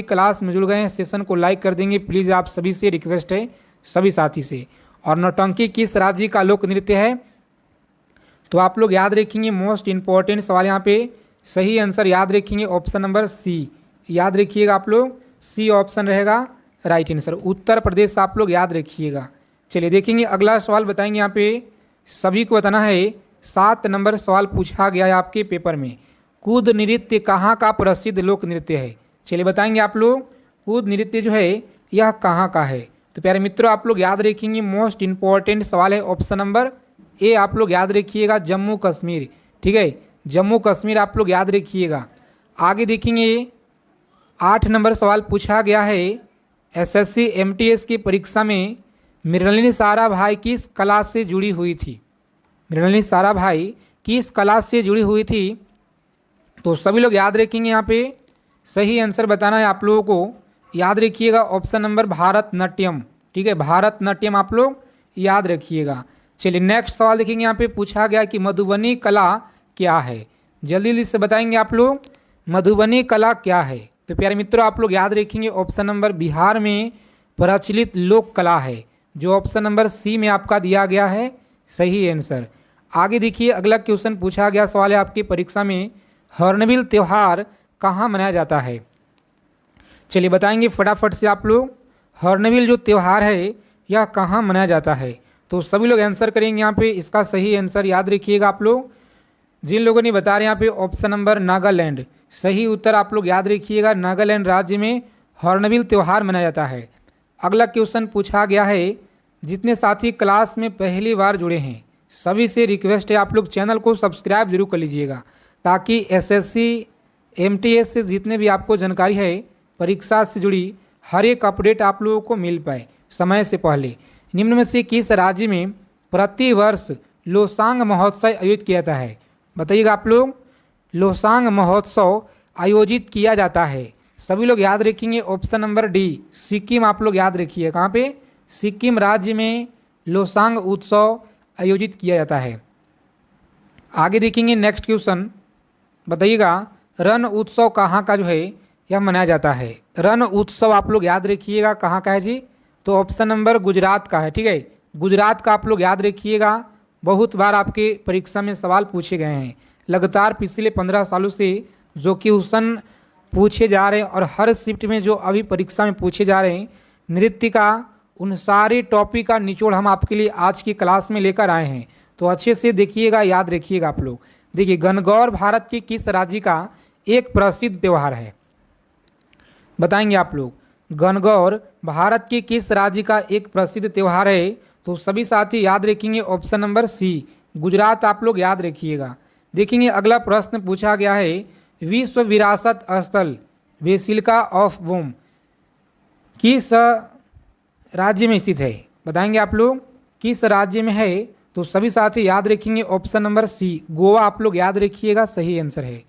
Class में जुड़ गए हैं, सेशन को लाइक कर देंगे प्लीज़, आप सभी से रिक्वेस्ट है, सभी साथी से। और नौटंकी किस राज्य का लोक नृत्य है? तो आप लोग याद रखेंगे, मोस्ट इंपॉर्टेंट सवाल यहाँ पे, सही आंसर याद रखेंगे ऑप्शन नंबर सी, याद रखिएगा आप लोग, सी ऑप्शन रहेगा राइट आंसर। उत्तर प्रदेश आप लोग याद रखिएगा। चलिए देखेंगे अगला सवाल, बताएंगे यहाँ पे सभी को बताना है। 7 नंबर सवाल पूछा गया है आपके पेपर में, कूद नृत्य कहाँ का प्रसिद्ध लोक नृत्य है? चलिए बताएंगे आप लोग, कूद नृत्य जो है यह कहाँ का है? तो प्यारे मित्रों आप लोग याद रखेंगे, मोस्ट इंपॉर्टेंट सवाल है, ऑप्शन नंबर ए आप लोग याद रखिएगा, जम्मू कश्मीर। ठीक है, जम्मू कश्मीर आप लोग याद रखिएगा। आगे देखेंगे 8 नंबर सवाल पूछा गया है, एसएससी एमटीएस की परीक्षा में मृणालिनी साराभाई किस कला से जुड़ी हुई थी? मृणालिनी साराभाई किस कला से जुड़ी हुई थी? तो सभी लोग याद रखेंगे, यहाँ पे सही आंसर बताना है आप लोगों को, याद रखिएगा ऑप्शन नंबर भारतनाट्यम। ठीक है, भारतनाट्यम आप लोग याद रखिएगा। चलिए नेक्स्ट सवाल देखेंगे, यहाँ पे पूछा गया कि मधुबनी कला क्या है? जल्दी जल्दी से बताएंगे आप लोग, मधुबनी कला क्या है? तो प्यारे मित्रों आप लोग याद रखेंगे ऑप्शन नंबर बिहार में प्रचलित लोक कला है, जो ऑप्शन नंबर सी में आपका दिया गया है सही आंसर। आगे देखिए अगला क्वेश्चन पूछा गया सवाल है आपकी परीक्षा में, हॉर्नबिल त्यौहार कहाँ मनाया जाता है? चलिए बताएंगे फटाफट से आप लोग, हॉर्नबिल जो त्यौहार है यह कहाँ मनाया जाता है? तो सभी लोग आंसर करेंगे यहाँ पे, इसका सही आंसर याद रखिएगा आप लोग। जिन लोगों ने बता रहे हैं यहाँ पे ऑप्शन नंबर नागालैंड, सही उत्तर आप लोग याद रखिएगा, नागालैंड राज्य में हॉर्नबिल त्यौहार मनाया जाता है। अगला क्वेश्चन पूछा गया है, जितने साथी क्लास में पहली बार जुड़े हैं सभी से रिक्वेस्ट है आप लोग चैनल को सब्सक्राइब जरूर कर लीजिएगा, ताकि एसएससी एमटीएस से जितने भी आपको जानकारी है परीक्षा से जुड़ी हर एक अपडेट आप लोगों को मिल पाए समय से पहले। निम्न में से किस राज्य में प्रति वर्ष लोसांग महोत्सव आयोजित किया जाता है? बताइएगा आप लोग, लोसांग महोत्सव आयोजित किया जाता है। सभी लोग याद रखेंगे ऑप्शन नंबर डी, सिक्किम आप लोग याद रखिए, कहाँ पे? सिक्किम राज्य में लोसांग उत्सव आयोजित किया जाता है। आगे देखेंगे नेक्स्ट क्वेश्चन, बताइएगा रण उत्सव कहाँ का जो है यह मनाया जाता है? रण उत्सव आप लोग याद रखिएगा कहाँ का है जी? तो ऑप्शन नंबर गुजरात का है। ठीक है, गुजरात का आप लोग याद रखिएगा, बहुत बार आपके परीक्षा में सवाल पूछे गए हैं लगातार पिछले 15 सालों से, जो कि क्वेश्चन पूछे जा रहे हैं और हर शिफ्ट में जो अभी परीक्षा में पूछे जा रहे हैं नृत्य का, उन सारे टॉपिक का निचोड़ हम आपके लिए आज की क्लास में लेकर आए हैं। तो अच्छे से देखिएगा, याद रखिएगा आप लोग। देखिए गणगौर भारत के किस राज्य का एक प्रसिद्ध त्यौहार है? बताएंगे आप लोग, गणगौर भारत के किस राज्य का एक प्रसिद्ध त्यौहार है? तो सभी साथी याद रखेंगे ऑप्शन नंबर सी, गुजरात आप लोग याद रखिएगा। देखेंगे अगला प्रश्न पूछा गया है, विश्व विरासत स्थल बेसिलिका ऑफ बोम किस राज्य में स्थित है? बताएंगे आप लोग किस राज्य में है? तो सभी साथी याद रखेंगे ऑप्शन नंबर सी, गोवा आप लोग याद रखिएगा सही आंसर है।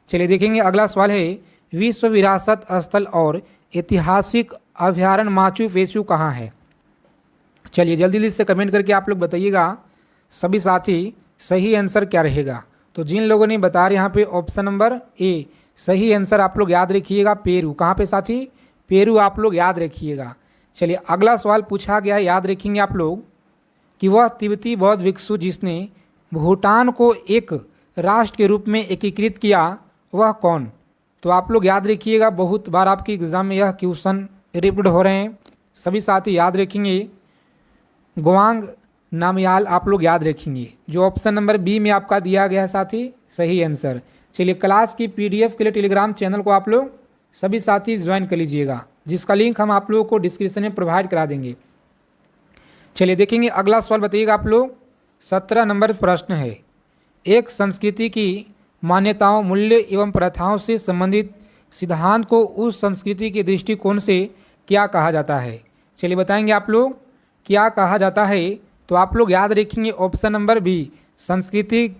चलिए देखेंगे अगला सवाल है, विश्व विरासत स्थल और ऐतिहासिक अभ्यारण्य माचू पिच्चू कहाँ है? चलिए जल्दी जल्दी से कमेंट करके आप लोग बताइएगा सभी साथी सही आंसर क्या रहेगा। तो जिन लोगों ने बता रहे यहाँ पे ऑप्शन नंबर ए सही आंसर आप लोग याद रखिएगा, पेरू। कहाँ पे साथी? पेरू आप लोग याद रखिएगा। चलिए अगला सवाल पूछा गया है, याद रखेंगे आप लोग कि वह तिब्बती बौद्ध भिक्षु जिसने भूटान को एक राष्ट्र के रूप में एकीकृत किया वह कौन? तो आप लोग याद रखिएगा, बहुत बार आपके एग्जाम में यह क्वेश्चन रिपीट हो रहे हैं, सभी साथी याद रखेंगे, ग्वांग नामयाल आप लोग याद रखेंगे, जो ऑप्शन नंबर बी में आपका दिया गया है साथी सही आंसर। चलिए क्लास की पीडीएफ के लिए टेलीग्राम चैनल को आप लोग सभी साथी ज्वाइन कर लीजिएगा, जिसका लिंक हम आप लोगों को डिस्क्रिप्शन में प्रोवाइड करा देंगे। चलिए देखेंगे अगला सवाल, बताइएगा आप लोग, 17 नंबर प्रश्न है, एक संस्कृति की मान्यताओं, मूल्य एवं प्रथाओं से संबंधित सिद्धांत को उस संस्कृति के दृष्टिकोण से क्या कहा जाता है? चलिए बताएंगे आप लोग क्या कहा जाता है। तो आप लोग याद रखेंगे ऑप्शन नंबर बी, सांस्कृतिक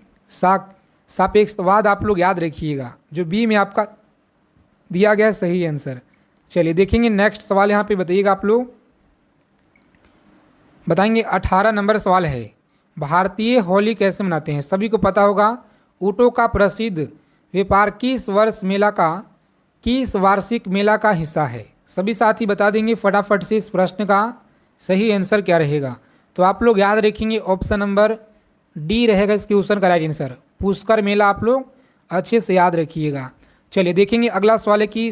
सापेक्षवाद आप लोग याद रखिएगा, जो बी में आपका दिया गया सही आंसर। चलिए देखेंगे नेक्स्ट सवाल, यहाँ पे बताइएगा आप लोग, बताएंगे 18 नंबर सवाल है, भारतीय होली कैसे मनाते हैं? सभी को पता होगा, ऊँटों का प्रसिद्ध व्यापार किस वर्ष मेला का किस वार्षिक मेला का हिस्सा है? सभी साथी बता देंगे फटाफट से इस प्रश्न का सही आंसर क्या रहेगा। तो आप लोग याद रखेंगे ऑप्शन नंबर डी रहेगा इसके क्वेश्चन का राइट आंसर। पुष्कर मेला आप लोग अच्छे से याद रखिएगा। चलिए देखेंगे अगला सवाल है कि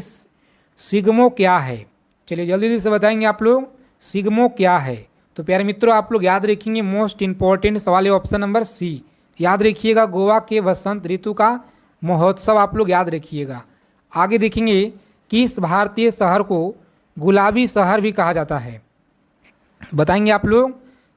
सिग्मो क्या है। चलिए जल्दी से बताएंगे आप लोग सिग्मो क्या है। तो प्यारे मित्रों आप लोग याद रखेंगे मोस्ट इंपॉर्टेंट सवाल है ऑप्शन नंबर सी। याद रखिएगा गोवा के वसंत ऋतु का महोत्सव आप लोग याद रखिएगा। आगे देखेंगे किस भारतीय शहर को गुलाबी शहर भी कहा जाता है? बताएंगे आप लोग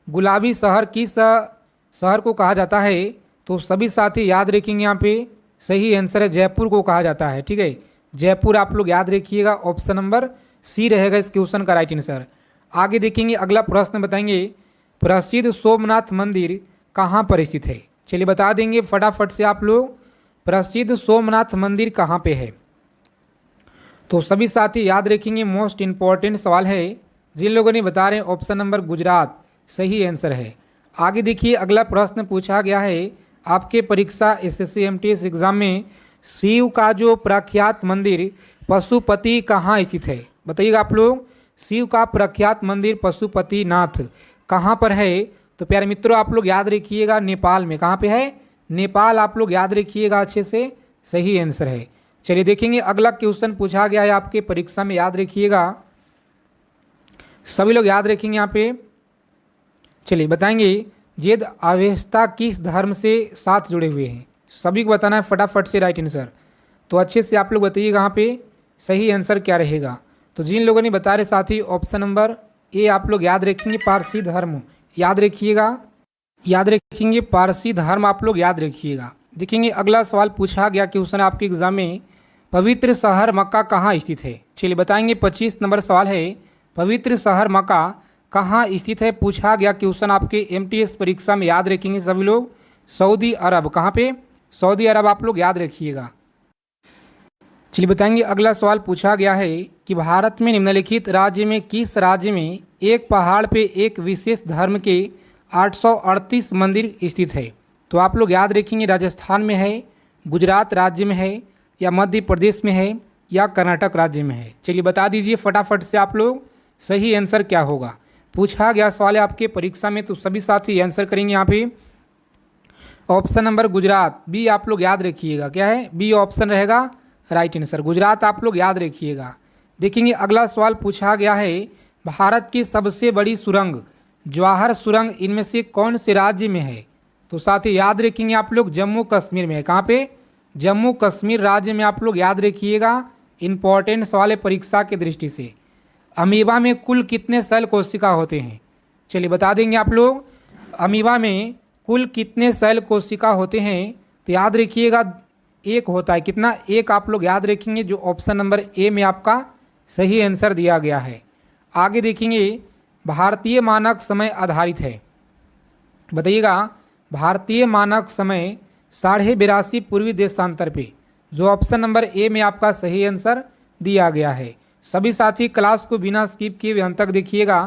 गुलाबी शहर किस शहर को कहा जाता है? तो सभी साथी याद रखेंगे यहाँ पे सही आंसर है जयपुर को कहा जाता है। ठीक है, जयपुर आप लोग याद रखिएगा ऑप्शन नंबर सी रहेगा इस क्वेश्चन का राइट आंसर। आगे देखेंगे अगला प्रश्न बताएंगे प्रसिद्ध सोमनाथ मंदिर कहाँ पर स्थित है? चलिए बता देंगे फटाफट से आप लोग प्रसिद्ध सोमनाथ मंदिर कहाँ पे है। तो सभी साथी याद रखेंगे मोस्ट इंपॉर्टेंट सवाल है। जिन लोगों ने बता रहे हैं ऑप्शन नंबर गुजरात सही आंसर है। आगे देखिए अगला प्रश्न पूछा गया है आपके परीक्षा एसएससी एमटीएस एग्जाम में शिव का जो प्रख्यात मंदिर पशुपति कहाँ स्थित है? बताइएगा आप लोग शिव का प्रख्यात मंदिर पशुपतिनाथ कहाँ पर है? तो प्यारे मित्रों आप लोग याद रखिएगा नेपाल में। कहाँ पे है? नेपाल आप लोग याद रखिएगा अच्छे से सही आंसर है। चलिए देखेंगे अगला क्वेश्चन पूछा गया है आपके परीक्षा में याद रखिएगा सभी लोग याद रखेंगे यहाँ पे। चलिए बताएंगे जेद अवेस्ता किस धर्म से साथ जुड़े हुए हैं? सभी को बताना है फटाफट से राइट आंसर। तो अच्छे से आप लोग बताइएगा यहाँ पे सही आंसर क्या रहेगा। तो जिन लोगों ने बता रहे साथी ऑप्शन नंबर ए आप लोग याद रखेंगे पारसी धर्म याद रखिएगा। याद रखेंगे पारसी धर्म आप लोग याद रखिएगा। देखेंगे अगला सवाल पूछा गया क्वेश्चन आपके एग्जाम में पवित्र शहर मक्का कहाँ स्थित है? चलिए बताएंगे 25 नंबर सवाल है पवित्र शहर मक्का कहाँ स्थित है? पूछा गया क्वेश्चन आपके एमटीएस परीक्षा में याद रखेंगे सभी लोग सऊदी अरब। कहाँ पे? सऊदी अरब आप लोग याद रखिएगा। चलिए बताएंगे अगला सवाल पूछा गया है कि भारत में निम्नलिखित राज्य में किस राज्य में एक पहाड़ पे एक विशेष धर्म के 838 मंदिर स्थित है? तो आप लोग याद रखेंगे राजस्थान में है, गुजरात राज्य में है, या मध्य प्रदेश में है, या कर्नाटक राज्य में है। चलिए बता दीजिए फटाफट से आप लोग सही आंसर क्या होगा। पूछा गया सवाल है आपके परीक्षा में तो सभी साथी आंसर करेंगे यहाँ पे ऑप्शन नंबर गुजरात बी आप लोग याद रखिएगा। क्या है? बी ऑप्शन रहेगा राइट आंसर गुजरात आप लोग याद रखिएगा। देखेंगे अगला सवाल पूछा गया है भारत की सबसे बड़ी सुरंग जवाहर सुरंग इनमें से कौन से राज्य में है? तो साथ ही याद रखेंगे आप लोग जम्मू कश्मीर में है। कहाँ पे? जम्मू कश्मीर राज्य में आप लोग याद रखिएगा। इंपॉर्टेंट सवाल है परीक्षा की दृष्टि से। अमीबा में कुल कितने सेल कोशिका होते हैं? चलिए बता देंगे आप लोग अमीबा में कुल कितने सेल कोशिका होते हैं? तो याद रखिएगा एक होता है। कितना? एक आप लोग याद रखेंगे जो ऑप्शन नंबर ए में आपका सही आंसर दिया गया है। आगे देखेंगे भारतीय मानक समय आधारित है। बताइएगा भारतीय मानक समय 82.5 पूर्वी देशांतर पे जो ऑप्शन नंबर ए में आपका सही आंसर दिया गया है। सभी साथी क्लास को बिना स्किप किए अंत तक देखिएगा।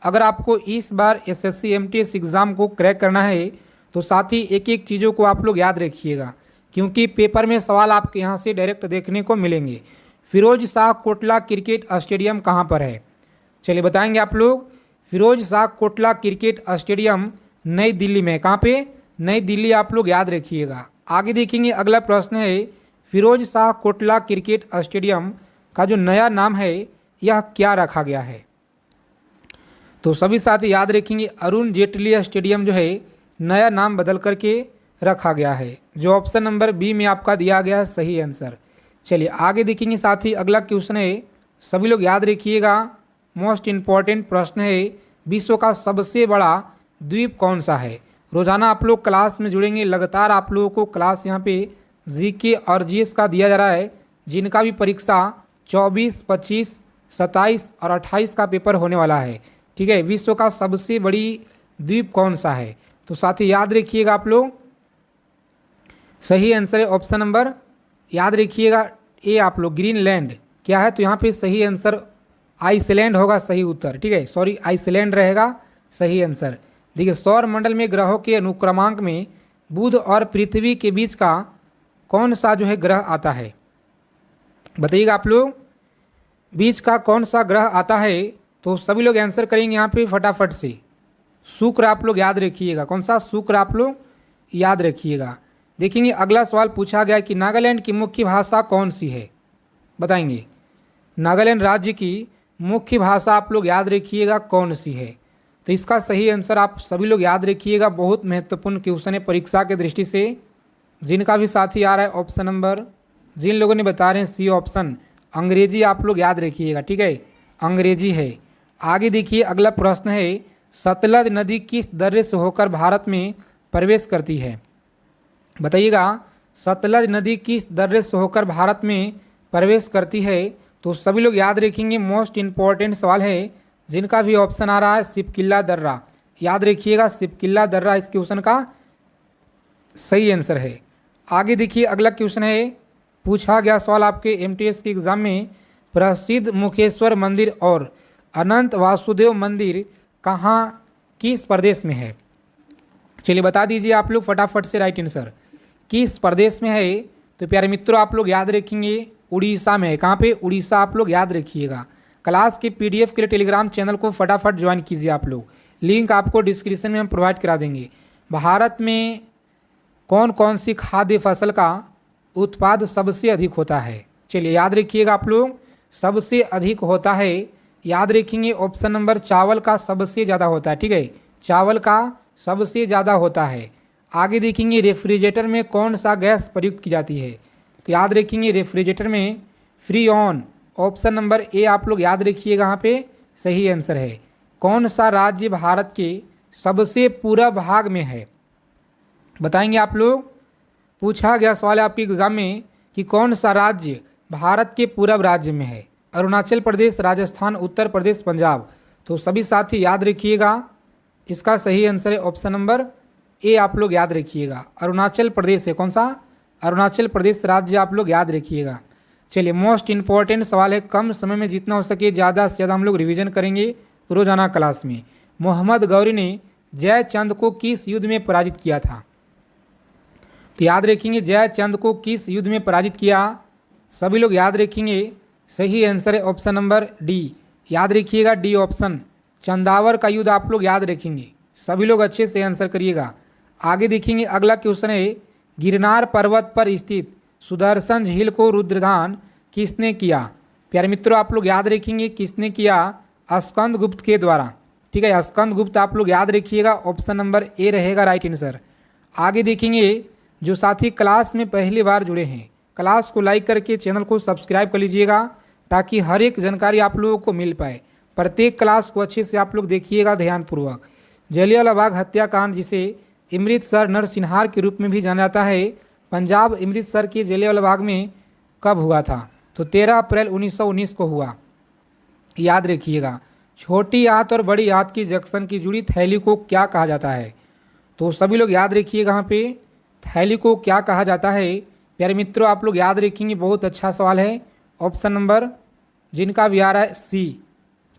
अगर आपको इस बार एसएससी एमटीएस एग्ज़ाम को क्रैक करना है तो साथी एक एक चीज़ों को आप लोग याद रखिएगा क्योंकि पेपर में सवाल आपके यहाँ से डायरेक्ट देखने को मिलेंगे। फिरोज शाह कोटला क्रिकेट स्टेडियम कहाँ पर है? चलिए बताएंगे आप लोग फिरोज शाह कोटला क्रिकेट स्टेडियम नई दिल्ली में। कहाँ पे? नई दिल्ली आप लोग याद रखिएगा। आगे देखेंगे अगला प्रश्न है फिरोज शाह कोटला क्रिकेट स्टेडियम का जो नया नाम है यह क्या रखा गया है? तो सभी साथी याद रखेंगे अरुण जेटली स्टेडियम जो है नया नाम बदल करके रखा गया है जो ऑप्शन नंबर बी में आपका दिया गया है सही आंसर। चलिए आगे देखेंगे साथी अगला क्वेश्चन है सभी लोग याद रखिएगा मोस्ट इम्पॉर्टेंट प्रश्न है विश्व का सबसे बड़ा द्वीप कौन सा है? रोजाना आप लोग क्लास में जुड़ेंगे। लगातार आप लोगों को क्लास यहाँ पे जीके और जीएस का दिया जा रहा है जिनका भी परीक्षा 24, 25, 27 और 28 का पेपर होने वाला है। ठीक है, विश्व का सबसे बड़ी द्वीप कौन सा है? तो साथी याद रखिएगा आप लोग सही आंसर है ऑप्शन नंबर याद रखिएगा ए आप लोग ग्रीनलैंड। क्या है? तो यहाँ पे सही आंसर आइसलैंड होगा सही उत्तर। ठीक है, सॉरी आइसलैंड रहेगा सही आंसर। देखिए सौर मंडल में ग्रहों के अनुक्रमांक में बुध और पृथ्वी के बीच का कौन सा जो है ग्रह आता है? बताइएगा आप लोग बीच का कौन सा ग्रह आता है, तो सभी लोग आंसर करेंगे यहाँ पे फटाफट से। शुक्र आप लोग याद रखिएगा, कौन सा शुक्र आप लोग याद रखिएगा। देखेंगे अगला सवाल पूछा गया कि नागालैंड की मुख्य भाषा कौन सी है, बताएंगे। नागालैंड राज्य की मुख्य भाषा आप लोग याद रखिएगा कौन सी है, तो इसका सही आंसर आप सभी लोग याद रखिएगा। बहुत महत्वपूर्ण क्वेश्चन है परीक्षा के दृष्टि से। जिनका भी साथी आ रहा है ऑप्शन नंबर, जिन लोगों ने बता रहे हैं सी ऑप्शन, अंग्रेजी आप लोग याद रखिएगा, ठीक है, अंग्रेजी है। आगे देखिए अगला प्रश्न है, सतलज नदी किस दर्रे से होकर भारत में प्रवेश करती है, बताइएगा। सतलज नदी किस दर्रे से होकर भारत में प्रवेश करती है, तो सभी लोग याद रखेंगे। मोस्ट इम्पॉर्टेंट सवाल है। जिनका भी ऑप्शन आ रहा है सिपकिल्ला दर्रा, याद रखिएगा सिपकिल्ला दर्रा इस क्वेश्चन का सही आंसर है। आगे देखिए अगला क्वेश्चन है, पूछा गया सवाल आपके एमटीएस के एग्जाम में, प्रसिद्ध मुखेश्वर मंदिर और अनंत वासुदेव मंदिर कहाँ किस प्रदेश में है, चलिए बता दीजिए आप लोग फटाफट से राइट आंसर किस प्रदेश में है। तो प्यारे मित्रों आप लोग याद रखेंगे उड़ीसा में है। कहाँ पे, उड़ीसा आप लोग याद रखिएगा। क्लास के पीडीएफ के लिए टेलीग्राम चैनल को फटाफट ज्वाइन कीजिए आप लोग, लिंक आपको डिस्क्रिप्शन में हम प्रोवाइड करा देंगे। भारत में कौन कौन सी खाद्य फसल का उत्पाद सबसे अधिक होता है, चलिए याद रखिएगा आप लोग, सबसे अधिक होता है, याद रखेंगे ऑप्शन नंबर चावल का सबसे ज़्यादा होता है, ठीक है, चावल का सबसे ज़्यादा होता है। आगे देखेंगे रेफ्रिजरेटर में कौन सा गैस प्रयुक्त की जाती है, तो याद रखेंगे रेफ्रिजरेटर में फ्रीऑन, ऑप्शन नंबर ए आप लोग याद रखिएगा, यहाँ पे सही आंसर है। कौन सा राज्य भारत के सबसे पूर्व भाग में है, बताएंगे आप लोग। पूछा गया सवाल है आपके एग्जाम में कि कौन सा राज्य भारत के पूर्व राज्य में है, अरुणाचल प्रदेश, राजस्थान, उत्तर प्रदेश, पंजाब। तो सभी साथी याद रखिएगा, इसका सही आंसर है ऑप्शन नंबर ए आप लोग याद रखिएगा, अरुणाचल प्रदेश है। कौन सा, अरुणाचल प्रदेश राज्य आप लोग याद रखिएगा। चलिए मोस्ट इम्पॉर्टेंट सवाल है, कम समय में जितना हो सके ज़्यादा से ज़्यादा हम लोग रिवीजन करेंगे रोजाना क्लास में। मोहम्मद गौरी ने जयचंद को किस युद्ध में पराजित किया था, तो याद रखेंगे जयचंद को किस युद्ध में पराजित किया, सभी लोग याद रखेंगे। सही आंसर है ऑप्शन नंबर डी, याद रखिएगा डी ऑप्शन, चंदावर का युद्ध आप लोग याद रखेंगे। सभी लोग अच्छे से आंसर करिएगा। आगे देखेंगे अगला क्वेश्चन है, गिरनार पर्वत पर स्थित सुदर्शन झील को रुद्रदान किसने किया, प्यारे मित्रों आप लोग याद रखेंगे किसने किया, स्कंद गुप्त के द्वारा, ठीक है, स्कंद गुप्त आप लोग याद रखिएगा, ऑप्शन नंबर ए रहेगा राइट आंसर। आगे देखेंगे जो साथी क्लास में पहली बार जुड़े हैं, क्लास को लाइक करके चैनल को सब्सक्राइब कर लीजिएगा ताकि हर एक जानकारी आप लोगों को मिल पाए। प्रत्येक क्लास को अच्छे से आप लोग देखिएगा ध्यानपूर्वक। जलियांवाला बाग हत्याकांड, जिसे अमृतसर नरसंहार के रूप में भी जाना जाता है, पंजाब अमृतसर के जलियांवाला बाग में कब हुआ था, तो 13 अप्रैल 1919 को हुआ, याद रखिएगा। छोटी आंत और बड़ी आंत की जंक्शन की जुड़ी थैली को क्या कहा जाता है, तो सभी लोग याद रखिएगा, यहाँ पे थैली को क्या कहा जाता है। प्यारे मित्रों आप लोग याद रखेंगे, बहुत अच्छा सवाल है, ऑप्शन नंबर जिनका भी आ रहा है सी,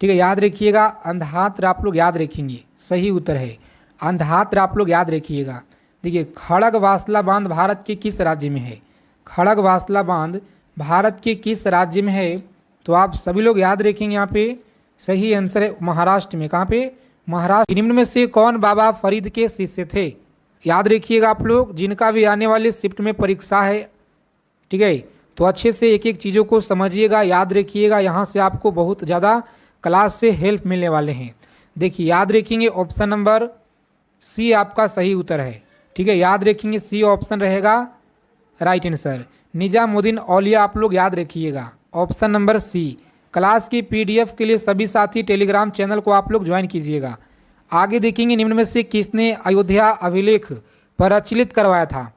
ठीक है, याद रखिएगा अंधात्र आप लोग याद रखेंगे, सही उत्तर है अंधात्र आप लोग याद रखिएगा। देखिए खड़गवासला बांध भारत के किस राज्य में है, खड़गवासला बांध भारत के किस राज्य में है, तो आप सभी लोग याद रखेंगे, यहाँ पे सही आंसर है महाराष्ट्र में। कहाँ पे, महाराष्ट्र। निम्न में से कौन बाबा फरीद के शिष्य थे, याद रखिएगा आप लोग, जिनका भी आने वाले शिफ्ट में परीक्षा है, ठीक है, तो अच्छे से एक एक चीज़ों को समझिएगा, याद रखिएगा, यहाँ से आपको बहुत ज़्यादा क्लास से हेल्प मिलने वाले हैं। देखिए याद रखेंगे ऑप्शन नंबर सी आपका सही उत्तर है, ठीक है, याद रखेंगे सी ऑप्शन रहेगा राइट आंसर। निजामुद्दीन औलिया आप लोग याद रखिएगा, ऑप्शन नंबर सी। क्लास की पीडीएफ के लिए सभी साथी टेलीग्राम चैनल को आप लोग ज्वाइन कीजिएगा। आगे देखेंगे निम्न में से किसने अयोध्या अभिलेख प्रचलित करवाया था,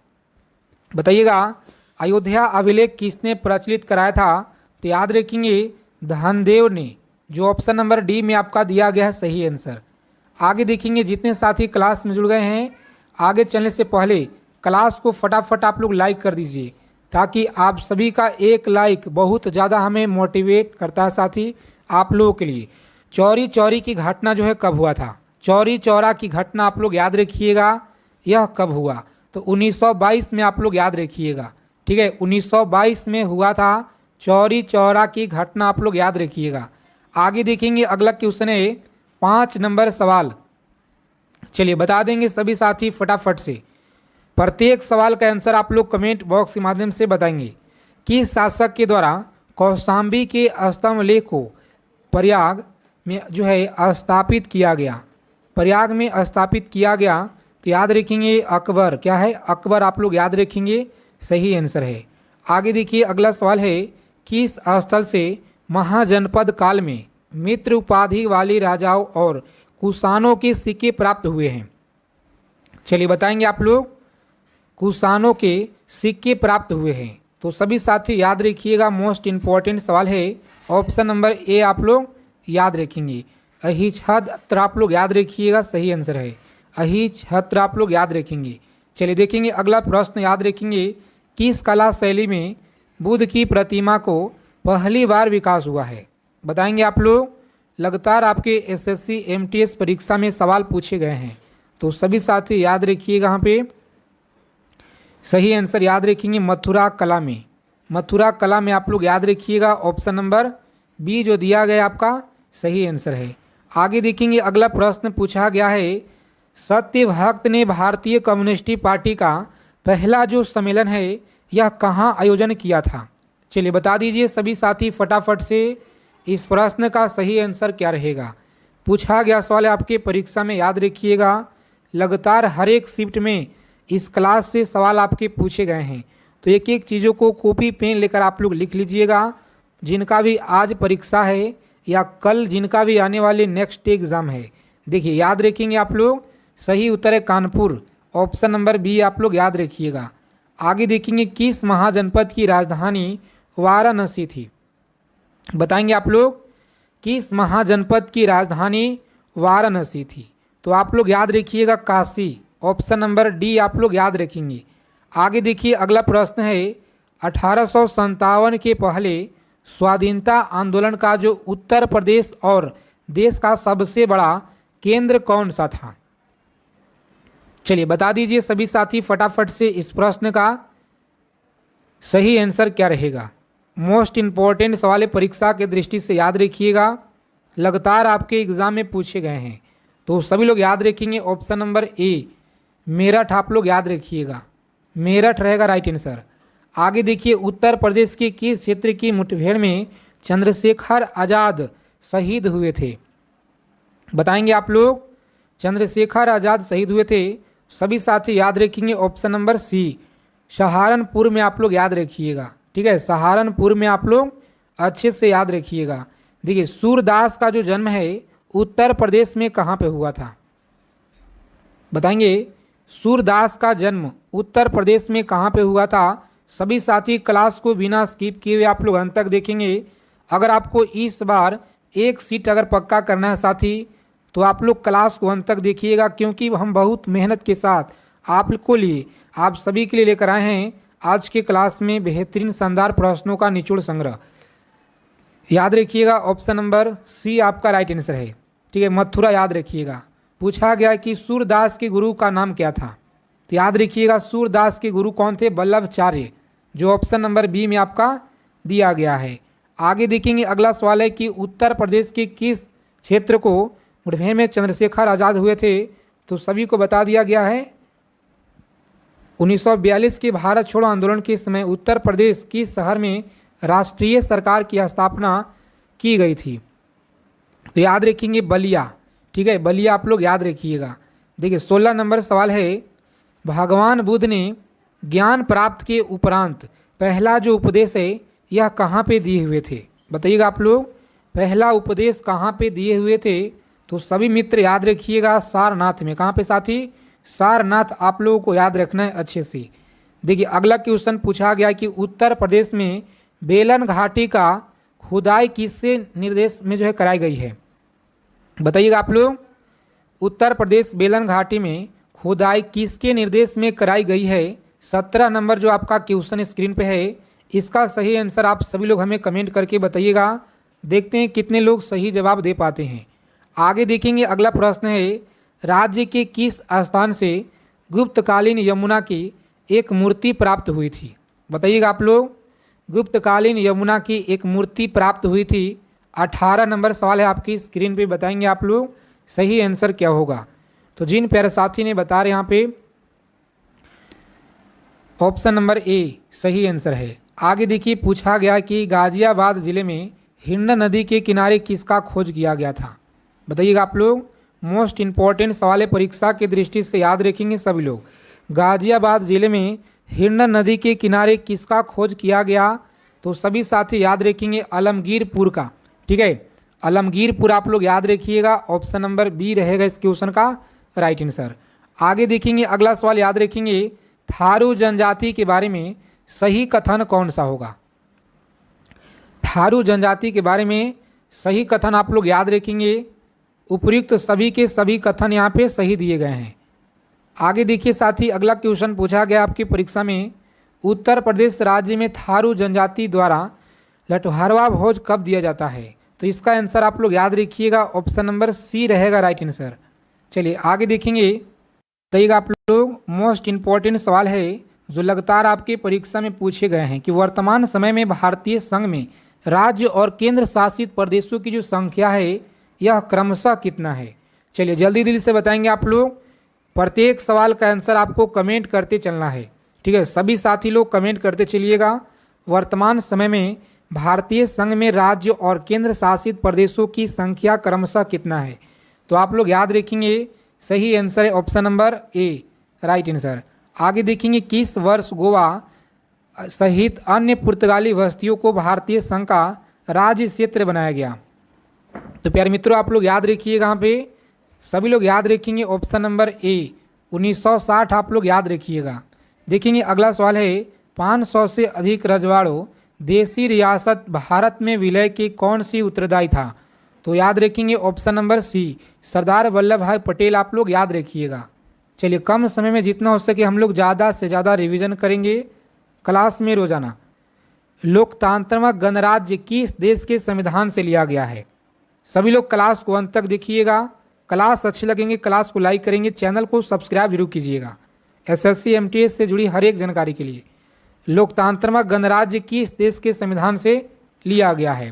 बताइएगा अयोध्या अभिलेख किसने प्रचलित कराया था, तो याद रखेंगे धनदेव ने, जो ऑप्शन नंबर डी में आपका दिया गया है सही आंसर। आगे देखेंगे जितने साथी क्लास में जुड़ गए हैं, आगे चलने से पहले क्लास को फटाफट आप लोग लाइक कर दीजिए, ताकि आप सभी का एक लाइक बहुत ज़्यादा हमें मोटिवेट करता है। साथी आप लोगों के लिए चौरी चौरी की घटना जो है कब हुआ था, चौरी चौरा की घटना आप लोग याद रखिएगा, यह कब हुआ, तो 1922 में आप लोग याद रखिएगा, ठीक है, 1922 में हुआ था चौरी चौरा की घटना आप लोग याद रखिएगा। आगे देखेंगे अगला क्वेश्चन है 5 नंबर सवाल। चलिए बता देंगे सभी साथी फटाफट से। प्रत्येक सवाल का आंसर आप लोग कमेंट बॉक्स के माध्यम से बताएंगे। किस शासक के द्वारा कौशाम्बी के स्तंभ लेख को प्रयाग में जो है स्थापित किया गया? प्रयाग में स्थापित किया गया तो याद रखेंगे अकबर। क्या है? अकबर आप लोग याद रखेंगे, सही आंसर है। आगे देखिए अगला सवाल है किस स्थल से महाजनपद काल में मित्र उपाधि वाले राजाओं और कुषाणों के सिक्के प्राप्त हुए हैं? चलिए बताएंगे आप लोग। कुषाणों के सिक्के प्राप्त हुए हैं तो सभी साथी याद रखिएगा, मोस्ट इम्पॉर्टेंट सवाल है। ऑप्शन नंबर ए आप लोग याद रखेंगे। अहिच्छत्र आप लोग याद रखिएगा, सही आंसर है। अहिच्छत्र आप लोग याद रखेंगे। चलिए देखेंगे अगला प्रश्न, याद रखेंगे किस कला शैली में बुद्ध की प्रतिमा को पहली बार विकास हुआ है? बताएंगे आप लोग। लगातार आपके एसएससी एमटीएस परीक्षा में सवाल पूछे गए हैं तो सभी साथी याद रखिएगा। यहाँ पे सही आंसर याद रखेंगे मथुरा कला में। मथुरा कला में आप लोग याद रखिएगा। ऑप्शन नंबर बी जो दिया गया आपका सही आंसर है। आगे देखेंगे अगला प्रश्न पूछा गया है सत्यभक्त ने भारतीय कम्युनिस्ट पार्टी का पहला जो सम्मेलन है यह कहाँ आयोजन किया था? चलिए बता दीजिए सभी साथी फटाफट से, इस प्रश्न का सही आंसर क्या रहेगा? पूछा गया सवाल है आपके परीक्षा में, याद रखिएगा। लगातार हर एक शिफ्ट में इस क्लास से सवाल आपके पूछे गए हैं तो एक एक चीज़ों को कॉपी पेन लेकर आप लोग लिख लीजिएगा। जिनका भी आज परीक्षा है या कल जिनका भी आने वाले नेक्स्ट एग्ज़ाम है, देखिए याद रखेंगे आप लोग। सही उत्तर है कानपुर। ऑप्शन नंबर बी आप लोग याद रखिएगा। आगे देखेंगे किस महाजनपद की राजधानी वाराणसी थी? बताएंगे आप लोग किस महाजनपद की राजधानी वाराणसी थी? तो आप लोग याद रखिएगा काशी। ऑप्शन नंबर डी आप लोग याद रखेंगे। आगे देखिए अगला प्रश्न है 1857 के पहले स्वाधीनता आंदोलन का जो उत्तर प्रदेश और देश का सबसे बड़ा केंद्र कौन सा था? चलिए बता दीजिए सभी साथी फटाफट से, इस प्रश्न का सही आंसर क्या रहेगा? मोस्ट इम्पॉर्टेंट सवाल है, परीक्षा के दृष्टि से याद रखिएगा। लगातार आपके एग्जाम में पूछे गए हैं तो सभी लोग याद रखेंगे। ऑप्शन नंबर ए मेरठ आप लोग याद रखिएगा, मेरठ रहेगा राइट आंसर। आगे देखिए उत्तर प्रदेश के किस क्षेत्र की मुठभेड़ में चंद्रशेखर आज़ाद शहीद हुए थे? बताएंगे आप लोग। चंद्रशेखर आज़ाद शहीद हुए थे, सभी साथी याद रखेंगे। ऑप्शन नंबर सी सहारनपुर में आप लोग याद रखिएगा। ठीक है, सहारनपुर में आप लोग अच्छे से याद रखिएगा। देखिए सूरदास का जो जन्म है उत्तर प्रदेश में कहाँ पे हुआ था? बताएंगे सूरदास का जन्म उत्तर प्रदेश में कहाँ पे हुआ था? सभी साथी क्लास को बिना स्किप किए हुए आप लोग अंत तक देखेंगे। अगर आपको इस बार एक सीट अगर पक्का करना है साथी तो आप लोग क्लास को अंत तक देखिएगा, क्योंकि हम बहुत मेहनत के साथ आपको लिए आप सभी के लिए लेकर आए हैं आज के क्लास में बेहतरीन शानदार प्रश्नों का निचोड़ संग्रह। याद रखिएगा ऑप्शन नंबर सी आपका राइट आंसर है। ठीक है, मथुरा याद रखिएगा। पूछा गया कि सूरदास के गुरु का नाम क्या था? तो याद रखिएगा सूरदास के गुरु कौन थे? वल्लभाचार्य, जो ऑप्शन नंबर बी में आपका दिया गया है। आगे देखेंगे अगला सवाल है कि उत्तर प्रदेश के किस क्षेत्र को मुठभेड़ में चंद्रशेखर आज़ाद हुए थे? तो सभी को बता दिया गया है 1942 के भारत छोड़ो आंदोलन के समय उत्तर प्रदेश की शहर में राष्ट्रीय सरकार की स्थापना की गई थी। तो याद रखेंगे बलिया। ठीक है, बलिया आप लोग याद रखिएगा। देखिए 16 नंबर सवाल है भगवान बुद्ध ने ज्ञान प्राप्त के उपरांत पहला जो उपदेश है यह कहाँ पे दिए हुए थे? बताइएगा आप लोग, पहला उपदेश कहाँ पे दिए हुए थे? तो सभी मित्र याद रखिएगा सारनाथ में। कहाँ पे साथी? सारनाथ आप लोगों को याद रखना है अच्छे से। देखिए अगला क्वेश्चन पूछा गया कि उत्तर प्रदेश में बेलन घाटी का खुदाई किससे निर्देश में जो है कराई गई है? बताइएगा आप लोग, उत्तर प्रदेश बेलन घाटी में खुदाई किसके निर्देश में कराई गई है? 17 नंबर जो आपका क्वेश्चन स्क्रीन पे है, इसका सही आंसर आप सभी लोग हमें कमेंट करके बताइएगा। देखते हैं कितने लोग सही जवाब दे पाते हैं। आगे देखेंगे अगला प्रश्न है राज्य के किस स्थान से गुप्तकालीन यमुना की एक मूर्ति प्राप्त हुई थी? बताइएगा आप लोग। गुप्तकालीन यमुना की एक मूर्ति प्राप्त हुई थी? 18 नंबर सवाल है आपकी स्क्रीन पे, बताएंगे आप लोग सही आंसर क्या होगा। तो जिन प्यारे साथी ने बता रहे यहाँ पे ऑप्शन नंबर ए सही आंसर है। आगे देखिए पूछा गया कि गाजियाबाद जिले में हिंडन नदी के किनारे किसका खोज किया गया था? बताइएगा आप लोग, मोस्ट इंपॉर्टेंट सवाल है, परीक्षा की दृष्टि से याद रखेंगे सभी लोग। गाजियाबाद जिले में हिंडन नदी के किनारे किसका खोज किया गया? तो सभी साथी याद रखेंगे आलमगीरपुर का। ठीक है, आलमगीरपुर आप लोग याद रखिएगा, ऑप्शन नंबर बी रहेगा इस क्वेश्चन का राइट आंसर। आगे देखेंगे अगला सवाल याद रखेंगे, थारू जनजाति के बारे में सही कथन कौन सा होगा? थारू जनजाति के बारे में सही कथन आप लोग याद रखेंगे, उपयुक्त सभी के सभी कथन यहाँ पे सही दिए गए हैं। आगे देखिए साथी अगला क्वेश्चन पूछा गया आपकी परीक्षा में, उत्तर प्रदेश राज्य में थारू जनजाति द्वारा लठहरवा भोज कब दिया जाता है? तो इसका आंसर आप लोग याद रखिएगा, ऑप्शन नंबर सी रहेगा राइट आंसर। चलिए आगे देखेंगे, बताइएगा आप लोग, मोस्ट इम्पॉर्टेंट सवाल है जो लगातार आपके परीक्षा में पूछे गए हैं कि वर्तमान समय में भारतीय संघ में राज्य और केंद्र शासित प्रदेशों की जो संख्या है यह क्रमशः कितना है? चलिए जल्दी दिल से बताएंगे आप लोग, प्रत्येक सवाल का आंसर आपको कमेंट करते चलना है। ठीक है, सभी साथी लोग कमेंट करते चलिएगा, वर्तमान समय में भारतीय संघ में राज्य और केंद्र शासित प्रदेशों की संख्या क्रमशः कितना है? तो आप लोग याद रखेंगे सही आंसर है option number A right answer. आगे देखेंगे, किस वर्ष गोवा सहित अन्य पुर्तगाली बस्तियों को भारतीय संघ का राज्य क्षेत्र बनाया गया? तो प्यारे मित्रों आप लोग याद रखिएगा, यहाँ पे सभी लोग याद रखेंगे ऑप्शन नंबर ए 1960 आप लोग याद रखिएगा। देखेंगे अगला सवाल है, 500 से अधिक रजवाड़ों देशी रियासत भारत में विलय के कौन सी उत्तरदायी था? तो याद रखेंगे option number C Sardar Vallabh भाई पटेल आप लोग याद रखिएगा। चलिए कम समय में जितना हो सके हम लोग ज़्यादा से ज़्यादा रिवीजन करेंगे क्लास में रोजाना। लोकतांत्रिक गणराज्य किस देश के संविधान से लिया गया है? सभी लोग क्लास को अंत तक देखिएगा, क्लास अच्छी लगेंगे क्लास को लाइक करेंगे, चैनल को सब्सक्राइब जरूर कीजिएगा एसएससी एमटीएस से जुड़ी हर एक जानकारी के लिए। लोकतांत्रिक गणराज्य किस देश के संविधान से लिया गया है?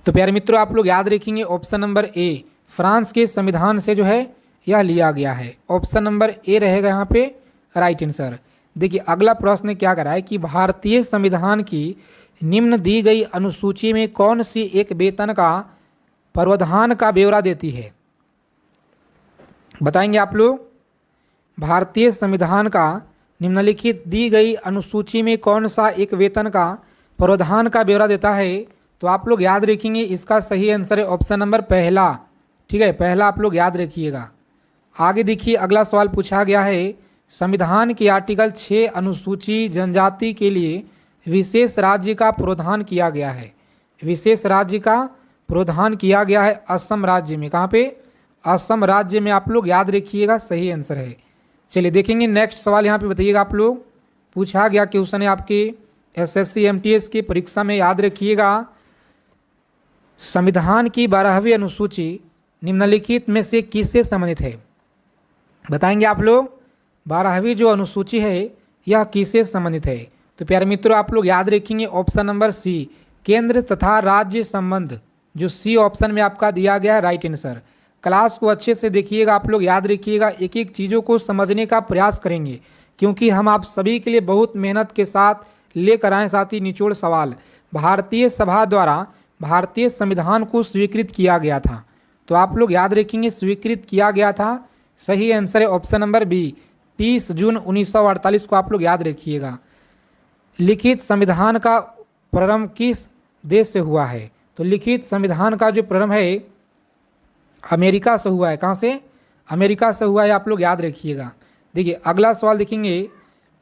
तो प्यारे मित्रों आप लोग याद रखेंगे ऑप्शन नंबर ए फ्रांस के संविधान से जो है यह लिया गया है, ऑप्शन नंबर ए रहेगा यहाँ पे राइट आंसर। देखिए अगला प्रश्न क्या कर रहा है कि भारतीय संविधान की निम्न दी गई अनुसूची में कौन सी एक वेतन का प्रावधान का ब्यौरा देती है? बताएंगे आप लोग, भारतीय संविधान का निम्नलिखित दी गई अनुसूची में कौन सा एक वेतन का प्रावधान का ब्यौरा देता है? तो आप लोग याद रखेंगे इसका सही आंसर है ऑप्शन नंबर पहला। ठीक है, पहला आप लोग याद रखिएगा। आगे देखिए अगला सवाल पूछा गया है, संविधान के आर्टिकल 6 अनुसूची जनजाति के लिए विशेष राज्य का प्रावधान किया गया है। विशेष राज्य का प्रावधान किया गया है असम राज्य में। कहाँ पे? असम राज्य में आप लोग याद रखिएगा, सही आंसर है। चलिए देखेंगे नेक्स्ट सवाल यहाँ पे बताइएगा आप लोग, पूछा गया क्वेश्चन है आपके एसएससी एमटीएस की परीक्षा में, याद रखिएगा। संविधान की 12वीं अनुसूची निम्नलिखित में से किससे संबंधित है? बताएंगे आप लोग, 12वीं जो अनुसूची है यह किससे संबंधित है? तो प्यारे मित्रों आप लोग याद रखेंगे ऑप्शन नंबर सी केंद्र तथा राज्य संबंध, जो सी ऑप्शन में आपका दिया गया है राइट आंसर। क्लास को अच्छे से देखिएगा, आप लोग याद रखिएगा, एक एक चीज़ों को समझने का प्रयास करेंगे क्योंकि हम आप सभी के लिए बहुत मेहनत के साथ लेकर आए साथी निचोड़ सवाल। भारतीय सभा द्वारा भारतीय संविधान को स्वीकृत किया गया था, तो आप लोग याद रखेंगे स्वीकृत किया गया था, सही आंसर है ऑप्शन नंबर बी 30 जून 1948 को आप लोग याद रखिएगा। लिखित संविधान का प्रारंभ किस देश से हुआ है? तो लिखित संविधान का जो प्रारंभ है अमेरिका से हुआ है। कहाँ से? अमेरिका से हुआ है, आप लोग याद रखिएगा। देखिए अगला सवाल देखेंगे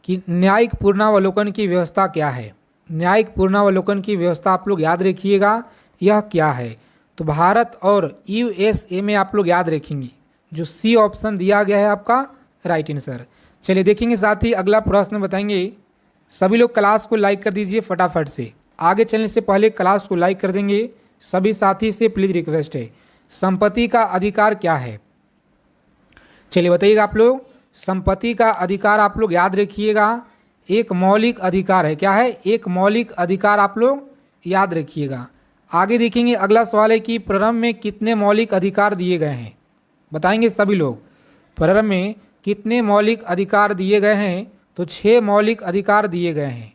कि न्यायिक पूर्णावलोकन की व्यवस्था क्या है? न्यायिक पूर्णावलोकन की व्यवस्था आप लोग याद रखिएगा, यह क्या है? तो भारत और यूएसए में आप लोग याद रखेंगे, जो सी ऑप्शन दिया गया है आपका राइट आंसर। चलिए देखेंगे साथ ही अगला प्रश्न बताएंगे। सभी लोग क्लास को लाइक कर दीजिए फटाफट से, आगे चलने से पहले क्लास को लाइक कर देंगे। सभी साथी से प्लीज रिक्वेस्ट है, संपत्ति का अधिकार क्या है? चलिए बताइएगा आप लोग, संपत्ति का अधिकार आप लोग याद रखिएगा, एक मौलिक अधिकार है। क्या है? एक मौलिक अधिकार, आप लोग याद रखिएगा। आगे देखेंगे अगला सवाल है कि प्रारंभ में कितने मौलिक अधिकार दिए गए हैं, बताएंगे सभी लोग। प्रारंभ में कितने मौलिक अधिकार दिए गए हैं? तो 6 मौलिक अधिकार दिए गए हैं।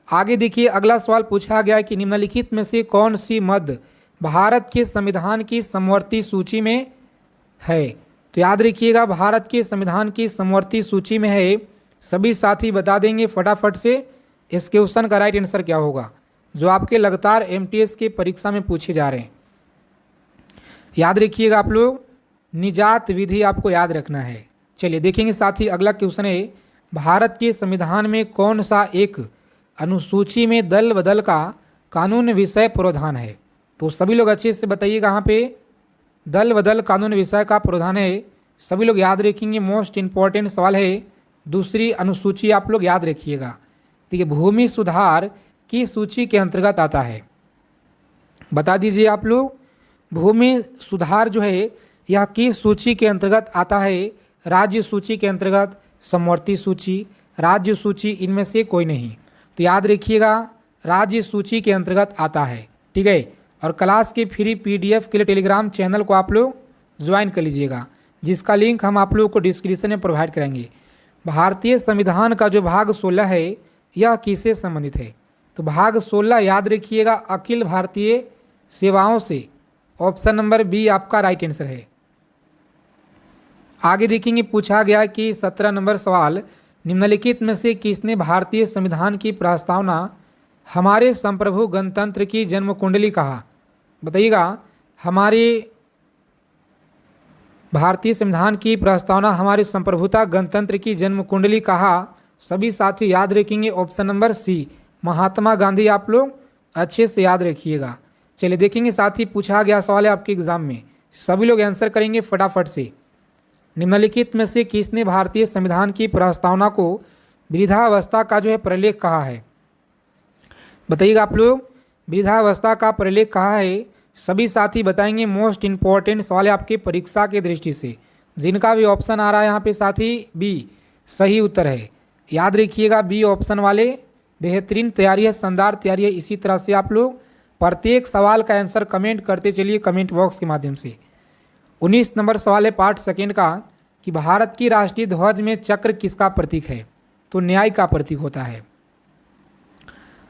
आगे देखिए अगला सवाल पूछा गया है कि निम्नलिखित में से कौन सी मद भारत के संविधान की समवर्ती सूची में है? तो याद रखिएगा भारत के संविधान की समवर्ती सूची में है। सभी साथी बता देंगे फटाफट से इस क्वेश्चन का राइट आंसर क्या होगा, जो आपके लगातार एमटीएस की परीक्षा में पूछे जा रहे हैं। याद रखिएगा आप लोग, निजात विधि आपको याद रखना है। चलिए देखेंगे साथी अगला क्वेश्चन है, भारत के संविधान में कौन सा एक अनुसूची में दल बदल का कानून विषय प्रावधान है? तो सभी लोग अच्छे से बताइएगा, यहाँ पे दल बदल कानून विषय का प्रावधान है। सभी लोग याद रखेंगे, मोस्ट इंपॉर्टेंट सवाल है। दूसरी अनुसूची आप लोग याद रखिएगा। ठीक है, भूमि सुधार की सूची के अंतर्गत आता है। बता दीजिए आप लोग, भूमि सुधार जो है यह किस सूची के अंतर्गत आता है? राज्य सूची के अंतर्गत, समवर्ती सूची, राज्य सूची, इनमें से कोई नहीं। तो याद रखिएगा राज्य सूची के अंतर्गत आता है। ठीक है, और क्लास के फ्री पीडीएफ के लिए टेलीग्राम चैनल को आप लोग ज्वाइन कर लीजिएगा, जिसका लिंक हम आप लोगों को डिस्क्रिप्शन में प्रोवाइड करेंगे। भारतीय संविधान का जो भाग 16 है यह किससे संबंधित है? तो भाग 16 याद रखिएगा अखिल भारतीय सेवाओं से। ऑप्शन नंबर बी आपका राइट आंसर है। आगे देखेंगे पूछा गया कि 17 नंबर सवाल, निम्नलिखित में से किसने भारतीय संविधान की प्रस्तावना हमारे संप्रभु गणतंत्र की जन्म कुंडली कहा? बताइएगा, हमारे भारतीय संविधान की प्रस्तावना हमारे संप्रभुता गणतंत्र की जन्म कुंडली कहा। सभी साथी याद रखेंगे option number C, Mahatma Gandhi. आप लोग अच्छे से याद रखिएगा। चलिए देखेंगे साथी पूछा गया सवाल है आपके एग्जाम में, सभी लोग आंसर करेंगे फटाफट से। निम्नलिखित में से किसने भारतीय संविधान की प्रस्तावना को वृद्धावस्था का जो है प्रलेख कहा है? बताइएगा आप लोग, वृद्धावस्था का प्रलेख कहा है। सभी साथी बताएंगे, मोस्ट इंपॉर्टेंट सवाल है आपके परीक्षा के दृष्टि से। जिनका भी ऑप्शन आ रहा है यहाँ पे साथी बी सही उत्तर है। याद रखिएगा बी ऑप्शन वाले, बेहतरीन तैयारी है, शानदार तैयारी है। इसी तरह से आप लोग प्रत्येक सवाल का आंसर कमेंट करते चलिए कमेंट बॉक्स के माध्यम से। 19 नंबर सवाल है पार्ट सेकेंड का कि भारत की राष्ट्रीय ध्वज में चक्र किसका प्रतीक है? तो न्याय का प्रतीक होता है।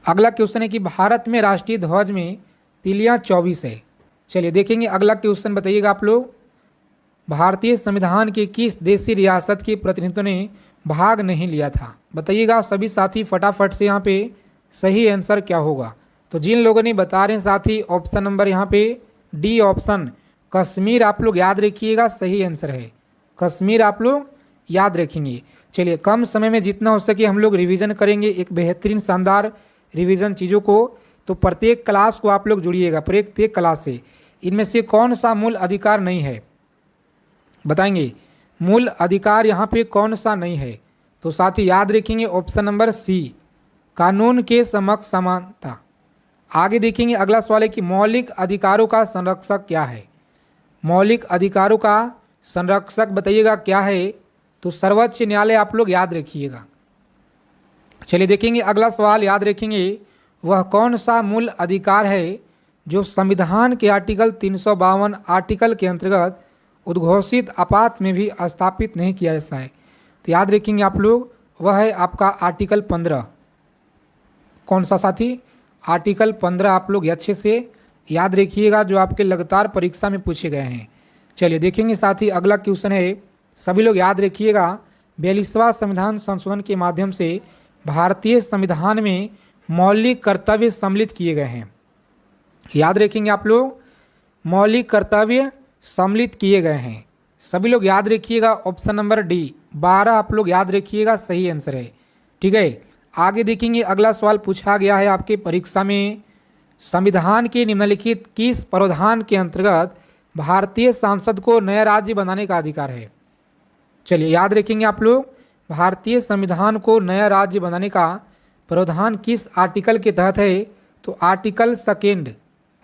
अगला क्वेश्चन है कि भारत में राष्ट्रीय ध्वज में तिलियां 24 है। चलिए देखेंगे अगला क्वेश्चन, बताइएगा आप लोग, भारतीय संविधान के किस देशी रियासत के प्रतिनिधित्व ने भाग नहीं लिया था? बताइएगा सभी साथी फटाफट से, यहाँ पे सही आंसर क्या होगा? तो जिन लोगों ने बता रहे हैं साथी ऑप्शन नंबर यहाँ पे डी ऑप्शन कश्मीर, आप लोग याद रखिएगा सही आंसर है। कश्मीर आप लोग याद रखेंगे। चलिए कम समय में जितना हो सके हम लोग रिवीजन करेंगे, एक बेहतरीन शानदार रिवीजन चीज़ों को। तो प्रत्येक क्लास को आप लोग जुड़िएगा, प्रत्येक क्लास से। इनमें से कौन सा मूल अधिकार नहीं है? बताएंगे, मूल अधिकार यहाँ पे कौन सा नहीं है? तो साथी याद रखेंगे ऑप्शन नंबर सी, कानून के समक्ष समानता। आगे देखेंगे अगला सवाल है कि मौलिक अधिकारों का संरक्षक क्या है? मौलिक अधिकारों का संरक्षक बताइएगा क्या है? तो सर्वोच्च न्यायालय आप लोग याद रखिएगा। चलिए देखेंगे अगला सवाल, याद रखेंगे वह कौन सा मूल अधिकार है जो संविधान के आर्टिकल 352 आर्टिकल के अंतर्गत उद्घोषित आपात में भी स्थापित नहीं किया जाता है? तो याद रखेंगे आप लोग, वह है आपका आर्टिकल 15। कौन सा साथी? आर्टिकल 15 आप लोग अच्छे से याद रखिएगा, जो आपके लगातार परीक्षा में पूछे गए हैं। चलिए देखेंगे साथी अगला क्वेश्चन है, सभी लोग याद रखिएगा, 42वां संविधान संशोधन के माध्यम से भारतीय संविधान में मौलिक कर्तव्य सम्मिलित किए गए हैं। याद रखेंगे आप लोग, मौलिक कर्तव्य सम्मिलित किए गए हैं। सभी लोग याद रखिएगा ऑप्शन नंबर डी 12 आप लोग याद रखिएगा सही आंसर है। ठीक है, आगे देखेंगे अगला सवाल पूछा गया है आपके परीक्षा में, संविधान के निम्नलिखित किस प्रावधान के अंतर्गत भारतीय सांसद को नया राज्य बनाने का अधिकार है? चलिए याद रखेंगे आप लोग, भारतीय संविधान को नया राज्य बनाने का प्रावधान किस आर्टिकल के तहत है? तो आर्टिकल सेकेंड,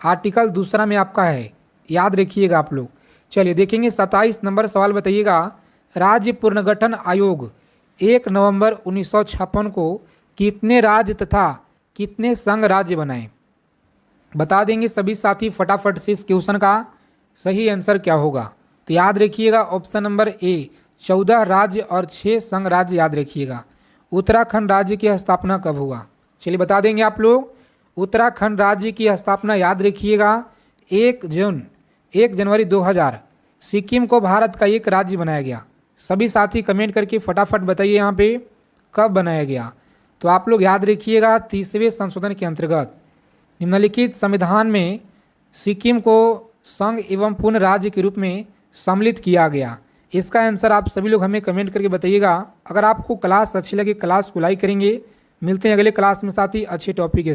आर्टिकल दूसरा में आपका है, याद रखिएगा आप लोग। चलिए देखेंगे 27 नंबर सवाल, बताइएगा राज्य पुनर्गठन आयोग 1 नवंबर 1956 को कितने राज्य तथा कितने संघ राज्य बनाए? बता देंगे सभी साथी फटाफट से इस क्वेश्चन का सही आंसर क्या होगा। तो याद रखिएगा ऑप्शन नंबर ए 14 राज्य और 6 संघ राज्य याद रखिएगा। उत्तराखंड राज्य की स्थापना कब हुआ? चलिए बता देंगे आप लोग। उत्तराखंड राज्य की स्थापना याद रखिएगा 1 जनवरी 2000 सिक्किम को भारत का एक राज्य बनाया गया। सभी साथी कमेंट करके फटाफट बताइए यहाँ पे कब बनाया गया। तो आप लोग याद रखिएगा 30वें संशोधन के अंतर्गत निम्नलिखित संविधान में सिक्किम को संघ एवं पूर्ण राज्य के रूप में सम्मिलित किया गया। इसका आंसर आप सभी लोग हमें कमेंट करके बताइएगा। अगर आपको क्लास अच्छी लगे क्लास को लाइक करेंगे। मिलते हैं अगले क्लास में साथी अच्छे टॉपिक के